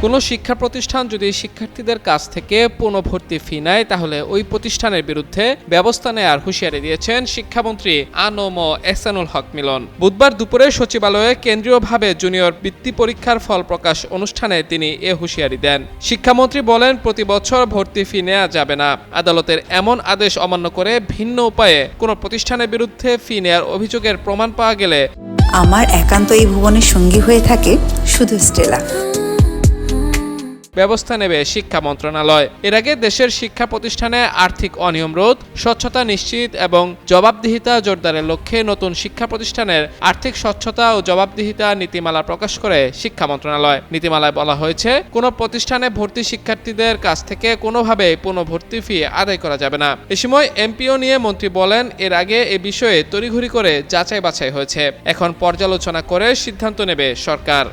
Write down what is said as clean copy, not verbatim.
কোনো শিক্ষা প্রতিষ্ঠান যদি শিক্ষার্থীদের কাছ থেকে পুনঃভর্তি ফি নেয় তাহলে ওই প্রতিষ্ঠানের বিরুদ্ধে ব্যবস্থা নেওয়ার হুঁশিয়ারি দিয়েছেন শিক্ষামন্ত্রী আ.ন.ম এহসানুল হক মিলন। বুধবার দুপুরে সচিবালয়ে কেন্দ্রীয়ভাবে জুনিয়র বৃত্তি পরীক্ষার ফল প্রকাশ অনুষ্ঠানে তিনি এ হুঁশিয়ারি দেন। শিক্ষামন্ত্রী বলেন, প্রতি বছর ভর্তি ফি নেওয়া যাবে না। আদালতের এমন আদেশ অমান্য করে ভিন্ন উপায়ে কোনো প্রতিষ্ঠানের বিরুদ্ধে ফি নেওয়ার অভিযোগের প্রমাণ পাওয়া গেলে আমার একান্ত এই ভুবনের সঙ্গী হয়ে থাকে শুধু স্টেলা। ব্যবস্থা নেবে শিক্ষা মন্ত্রণালয়। এর আগে দেশের শিক্ষা প্রতিষ্ঠানে আর্থিক অনিয়ম রোধ, স্বচ্ছতা নিশ্চিত এবং জবাবদিহিতা জোরদারের লক্ষ্যে নতুন শিক্ষা প্রতিষ্ঠানের আর্থিক স্বচ্ছতা ও জবাবদিহিতা নীতিমালা প্রকাশ করে শিক্ষা মন্ত্রণালয়। নীতিমালায় বলা হয়েছে, কোনো প্রতিষ্ঠানে ভর্তি শিক্ষার্থীদের কাছ থেকে কোনোভাবেই পুনঃভর্তি ফি আদায় করা যাবে না। এ সময় এমপিও নিয়ে মন্ত্রী বলেন, এর আগে এ বিষয়ে তড়িঘড়ি করে যাচাই বাছাই হয়েছে। এখন পর্যালোচনা করে সিদ্ধান্ত নেবে সরকার।